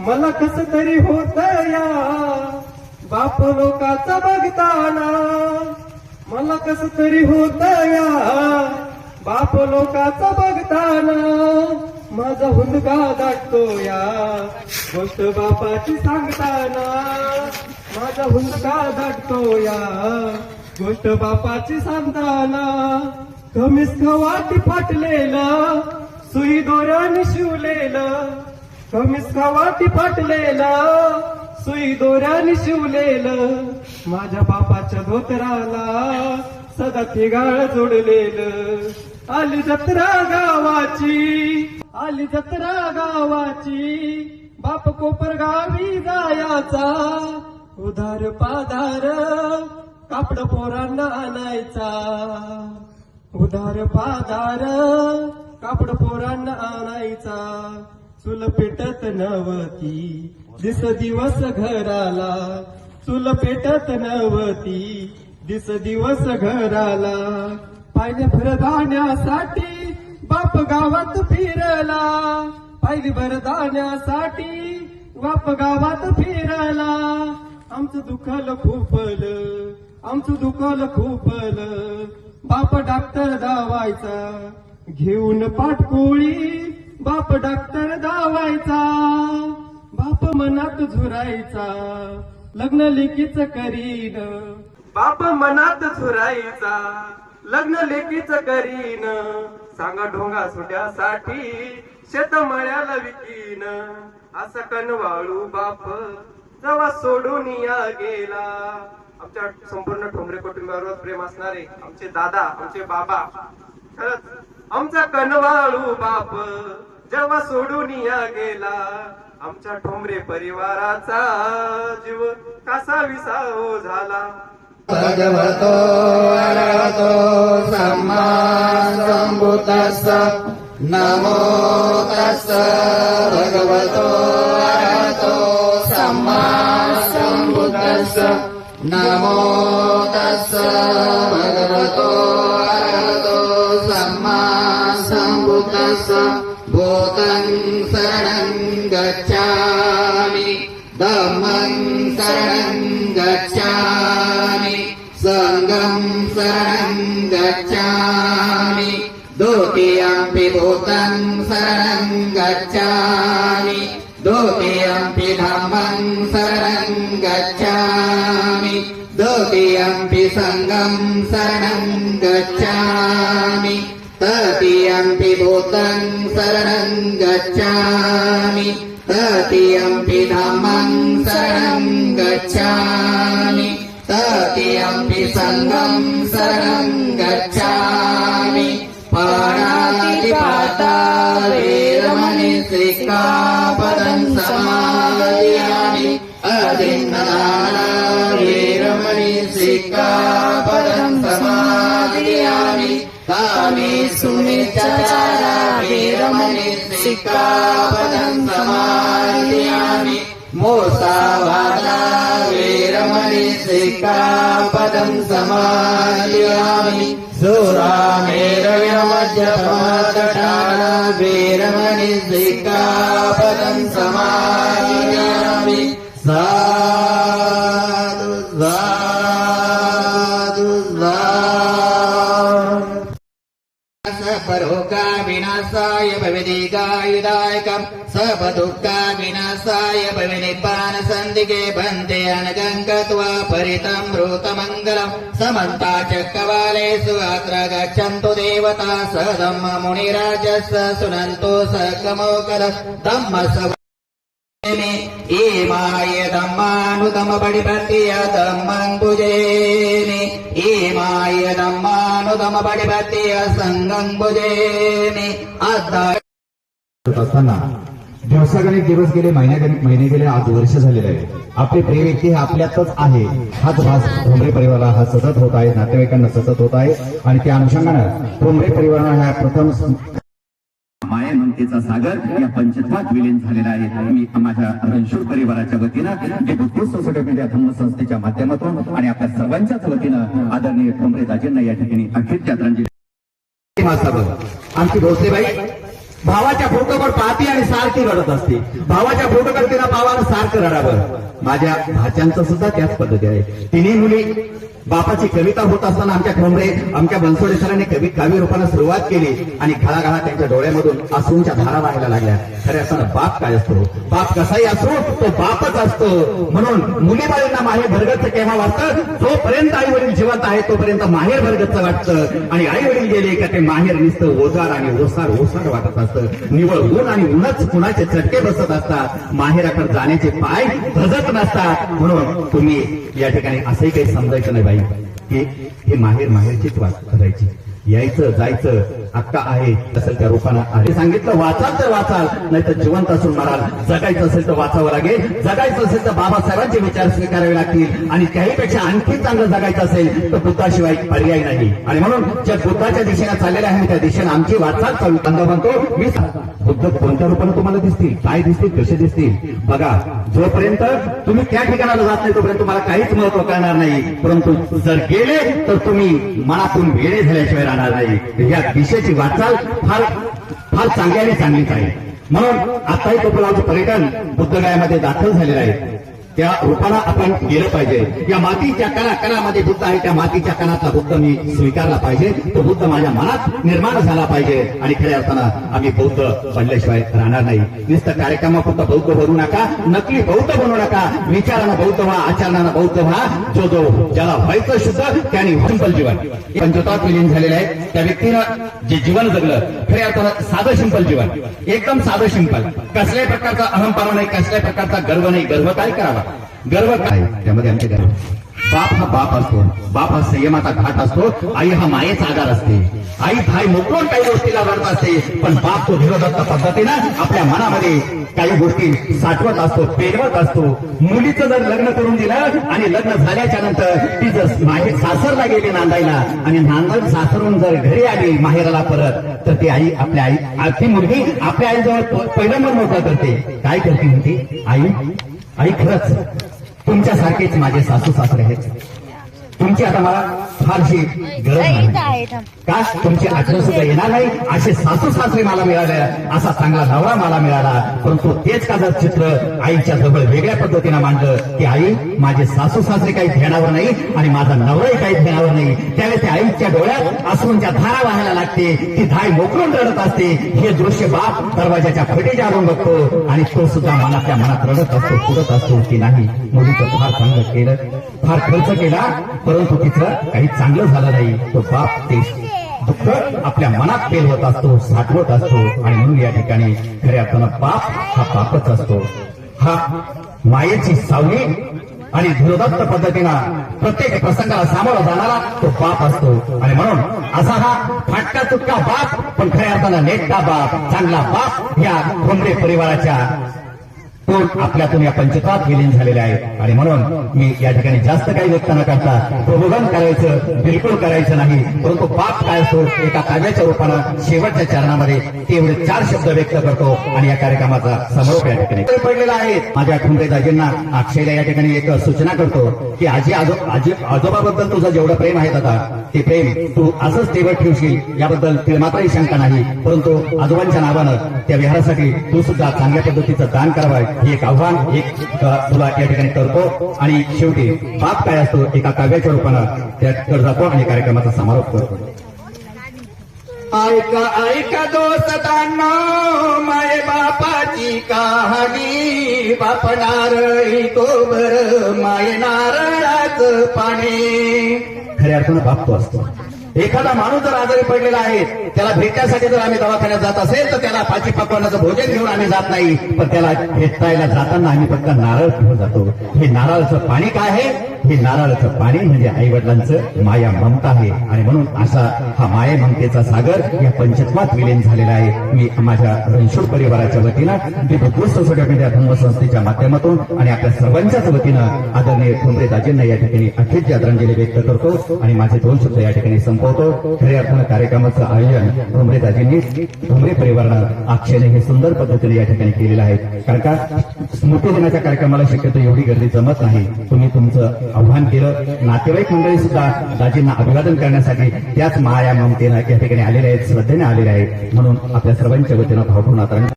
मला कस तरी होत या बाप लोकाचा बघताना, मला कस तरी होत या बाप लोकाचा बघताना, माझा हुंदका दाटतो या गोष्ट बापाची सांगताना, माझा हुंदका दाटतो या गोष्ट बापाची सांगताना. कमीच खवाटी फाटलेलं सुई दोऱ्याने शिवलेलं, कमीच खवाटी फाटलेलं सुई दोऱ्याने शिवलेलं, माझ्या बापाच्या धोतराला सदा तिगाळ जोडलेलं. आली जत्रा गावाची, आली जत्रा गावाची, बाप कोपर गावी जायाचा, उधार पाधार कापड पोरांना आणायचा, उधार पाधार कापड पोरांना आणायचा. चूल पेटत नवती दिस दिवस घराला, चूल पेटत नवती दिस दिवस घराला. पाहिजे भरधान्यासाठी बाप गावात फिरला, पाहिजे भरधान्यासाठी बाप गावात फिरला. आमचं दुखल खूपलं, आमचं दुखल खूपलं, बाप डॉक्टर दावायचा, घेऊन पाटकोळी बाप डॉक्टर दावायचा. बाप मनात झुरायचा, लग्न लेकीच करीन, बाप मनात झुरायचा, लग्न लेकीच करीन. सांगा ढोंगा सुट्यासाठी शेतमळ्याला विकीन, असं कनवाळू बाप जेव्हा सोडून या गेला. आमच्या संपूर्ण ठोंबरे कुटुंबावर प्रेम असणारे आमचे दादा, आमचे बाबा, खरंच आमचा कनवाळू बाप जेव्हा सोडून या गेला, आमच्या ठोंबरे परिवाराचा जीव कसा विसाव झाला. भगवतो अरहतो सम्मा संबुद्धस्स नमो तस्स भगवतो अरहतो सम्मा संबुद्धस्स नमो तस्स भगवतो अरहतो सम्मा संबुद्धस्स. भूतं शरणं गच्छामि, धम्मं शरणं गच्छामि, संघं शरणं गच्छामि, द्वितीयंपि भूतं शरणं गच्छामि, द्वितीयंपि धम्मं शरणं गच्छामि, द्वितीयंपि संघं शरणं गच्छामि, तृतीयंपि भूतं शरणं गच्छामि, तृतीयंपि धम्मं शरणं गच्छामि, तृतीयंपि संघं शरणं गच्छामि. पाणातिपाता वेरमणि सिक्खापदं समादयामि, अदिन्नदाना वेरमणि सिक्खापदं समादयामि, कामेषु मिच्छाचारा वेरमणि सिक्खापदं समादयामि, मोसावादा वेरमणि सिक्खापदं समादयामि, सुरामेरव्यमद्यपादठाना वेरमणि सिक्खापदं समादयामि. साधु साधु परोका विनाशाय भविदिकायुदायकम्, सबदुःखा विनाशाय भविनिपान सन्दिके बन्धे अनगङ्गत्वा परितं मृतमङ्गलम्. समन्ता चक्रवालेषु अत्र गच्छन्तु देवता सदम्म मुनिराजस्य सुनन्तो सकमोकल धम्मस ईमाय धम्मानुदमपडिपत्य धम्मं भुजेमि, ईमाय धम्मानुदमपडिपत्य संघं भुजेमि. असताना दिवसागणिक दिवस गेले, महिने गेले, आज वर्ष झालेले आहे. आपले प्रिय व्यक्ती हे आपल्यातच आहे. हाच भास ठोंबरे परिवाराला हा सतत होत आहे, नातेवाईकांना सतत होत आहे. आणि त्या अनुषंगानं ठोंबरे परिवाराला ह्या प्रथम माया ममतेचा सागर या पंचत्वात विलीन झालेला आहे. मी माझ्या रणशूर परिवाराच्या वतीनं जे बुद्धिस्ट सोसायटी ऑफ इंडिया धम्म संस्थेच्या माध्यमातून आणि आपल्या सर्वांच्याच वतीनं आदरणीय ठोंबरे दाजींना या ठिकाणी अखेरच्या आदरांजली. आमची भोसलेबाई भावाच्या फोटोवर पाहते आणि सारखी रडत असते. भावाच्या फोटोकडे तिला पावानं सारखं रडावं. माझ्या भाच्यांचं सुद्धा त्याच पद्धती आहे. तिन्ही मुली बापाची कविता होत असताना आमच्या ठोंबरे आमच्या बनसोडे सरांनी काव्य रूपानं सुरुवात केली आणि घळाघळा त्यांच्या डोळ्यामधून अश्रूंच्या धारा वाहायला लागल्या. खरे असताना बाप काय असतो? बाप कसाही असो तो बापच असतो. म्हणून मुलीबाळींना माहेर भरगतचं केव्हा वाटतं? जोपर्यंत आई वडील जिवंत आहे तोपर्यंत माहेर भरगतचं वाटतं. आणि आई वडील गेले का ते माहेर नुसतं ओजार आणि ओसाड ओसाड वाटत असतं. निवळ ऊन आणि उन्हाच कुणाचे चटके बसत असतात. माहेराकडे जाण्याचे पाय धजत नसतात. म्हणून तुम्ही या ठिकाणी असंही काही समजायचं नाही बाई की हे माहेर माहेरचीच वाट करायची. यायचं जायचं हक्का आहे तसं त्या रूपानं आहे. सांगितलं वाचाल तर वाचाल, नाही तर जिवंत असून मराल. जगायचं असेल तर वाचावं लागेल. जगायचं असेल तर बाबासाहेबांचे विचार स्वीकारावे लागतील. आणि त्याहीपेक्षा आणखी चांगलं जगायचं असेल तर बुद्धाशिवाय पर्याय नाही. आणि म्हणून ज्या बुद्धाच्या दिशेने चाललेल्या आहे त्या दिशेने आमची वाटचाल चालू. बंद म्हणतो मी बुद्ध कोणत्या रूपानं तुम्हाला दिसतील, काय दिसतील, कसे दिसतील बघा. जोपर्यंत तुम्ही त्या ठिकाणाला जात नाही तोपर्यंत तुम्हाला काहीच महत्व कळणार नाही. परंतु जर गेले तर तुम्ही मनातून वेळे झाल्याशिवाय राहणार नाही. या दिशेची वाटचाल फार फार चांगली आणि चांगलीच आहे. म्हणून आताही टोपलावचं पर्यटन बुद्धगयामध्ये दाखल झालेलं आहे. त्या रूपाला आपण गेलं पाहिजे. या मातीच्या कणामध्ये बुद्ध आहे. त्या मातीच्या कणातला बुद्ध मी स्वीकारला पाहिजे. तो बुद्ध माझ्या मनात निर्माण झाला पाहिजे. आणि खऱ्या अर्थानं आम्ही बौद्ध बनल्याशिवाय राहणार नाही. नुसतं कार्यक्रमापुरत बौद्ध बनू नका, नकली बौद्ध बनू नका. विचारानं बौद्ध व्हा, आचरणानं बौद्ध व्हा. जो ज्याला व्हायचं शुद्ध त्याने सिंपल जीवन पंचतत्वात विलीन झालेलं आहे. त्या व्यक्तीनं जे जीवन जगलं खऱ्या अर्थानं साधं सिंपल जीवन, एकदम साधं सिंपल. कसल्याही प्रकारचा अहंकार नाही, कसल्याही प्रकारचा गर्व नाही. गर्व काय करावा? गर्व काय? त्यामध्ये आमचे गर्व. बाप हा बाप असतो. बाप हा संयमाचा घाट असतो. आई हा मायेचा आधार असते. आई भाई मोकळून काही गोष्टीला रडत असते. पण बाप तो धीरोदत्त पद्धतीनं आपल्या मनामध्ये काही गोष्टी साठवत असतो, पेरवत असतो. मुलीचं जर लग्न करून दिलं आणि लग्न झाल्याच्या नंतर ती जर माहेर सासरला गेली नांदायला आणि नांदून सासरून जर घरी आली माहेराला परत, तर ती आई आपल्या आई ती मुलगी आपल्या आईजवळ पहिलं मन मोकळं करते. काय करते म्हणते? आई खरंच तुमच्यासारखेच माझे सासू सासरे आहेत. तुमची आता मला फारशी गरज नाही. का तुमची आठवण सुद्धा येणार नाही असे सासू सासरे मला मिळाले, असा चांगला नवरा मला मिळाला. परंतु तेच का जर चित्र आईच्या जवळ वेगळ्या पद्धतीनं मांडलं की आई माझे सासू सासरे काही ध्यानावर नाही आणि माझा नवराही काही ध्यानावर नाही, त्यावेळेस त्या आईच्या डोळ्यात अश्रूंच्या धारा वाहायला लागते. ती धाय मोकळून रडत असते. हे दृश्य बाप दरवाजाच्या फटी जाळून बघतो आणि तो सुद्धा मनातल्या मनात रडत असतो, पुरत असतो की नाही मुलीचं फार चांगलं केलं, फार खर्च केला, परंतु तिचं काही चांगलं झालं नाही. तो बाप ते दुःख आपल्या मनात पेलवत असतो, साठवत असतो. आणि म्हणून या ठिकाणी खऱ्या अर्थानं बाप हा बापच असतो. हा मायेची सावली आणि धीरोदत्त पद्धतीनं प्रत्येक प्रसंगाला सामोरं जाणारा तो बाप असतो. आणि म्हणून असा हा फाटका तुटका बाप पण खऱ्या अर्थानं नेटका बाप, चांगला बाप या ठोंबरे परिवाराच्या आपल्यातून या पंचतत्वात विलीन झालेले आहे. आणि म्हणून मी या ठिकाणी जास्त काही व्यक्त न करता प्रबोधन करायचं बिलकुल करायचं नाही. परंतु बाप काय असतो एका काव्याच्या रूपानं शेवटच्या चरणामध्ये ते एवढे 4 शब्द व्यक्त करतो आणि या कार्यक्रमाचा समारोप या ठिकाणी पडलेला आहे. माझ्या ठुमरे दाजींना अक्षयला या ठिकाणी एक सूचना करतो की आजोबाबद्दल तुझं जेवढं प्रेम आहे दादा ते प्रेम तू असंच तेवढं ठेवशील याबद्दल ते मात्रही शंका नाही. परंतु आजोबांच्या नावानं त्या विहारासाठी तू सुद्धा चांगल्या पद्धतीचं दान करावं हे एक आव्हान तुला या ठिकाणी करतो. आणि शेवटी बाप काय असतो एका काव्याच्या रूपानं त्याकडे जातो आणि कार्यक्रमाचा समारोप करतो. ऐका ऐका दोस्तांनो माय बापाची कहाणी, बाप नारळी तो बर माय नारळाचं पाणी. खऱ्या अर्थानं बाप तो असतो. एखादा माणूस जर आजारी पडलेला आहे त्याला भेटण्यासाठी जर आम्ही दवाखान्यात जात असेल तर त्याला 5 पकवानाचं भोजन घेऊन आम्ही जात नाही, पण त्याला भेटायला जाताना आम्ही फक्त नारळ घेऊन जातो. हे नारळाचं पाणी काय आहे? हे नारळाचं पाणी म्हणजे आई वडिलांचं माया ममता आहे. आणि म्हणून असा हा माया ममतेचा सागर या पंचतत्वात विलीन झालेला आहे. मी माझ्या रणशूर परिवाराच्या वतीनं the Buddhist society of India धम्मसंस्थेच्या माध्यमातून आणि आपल्या सर्वांच्याच वतीनं आदरणीय ठोंबरे दाजींना या ठिकाणी अखेरची आदरांजली व्यक्त करतो आणि माझे 2 शब्द या ठिकाणी संपवतो. खऱ्या अर्थानं कार्यक्रमाचं आयोजन ठोंबरे दाजींनी ठोंबरे परिवारानं अक्षयने हे सुंदर पद्धतीने या ठिकाणी केलेलं आहे. कारण का स्मृती दिनाच्या कार्यक्रमाला शक्यतो एवढी गर्दी जमत नाही. तुम्ही तुमचं आव्हान केलं. नातेवाईक मंडळी सुद्धा दाजींना अभिवादन करण्यासाठी त्याच माया ममतेनं या ठिकाणी आलेले आहेत, श्रद्धेने आलेले आहेत. म्हणून आपल्या सर्वांच्या वतीनं भावपूर्ण आदरांजली.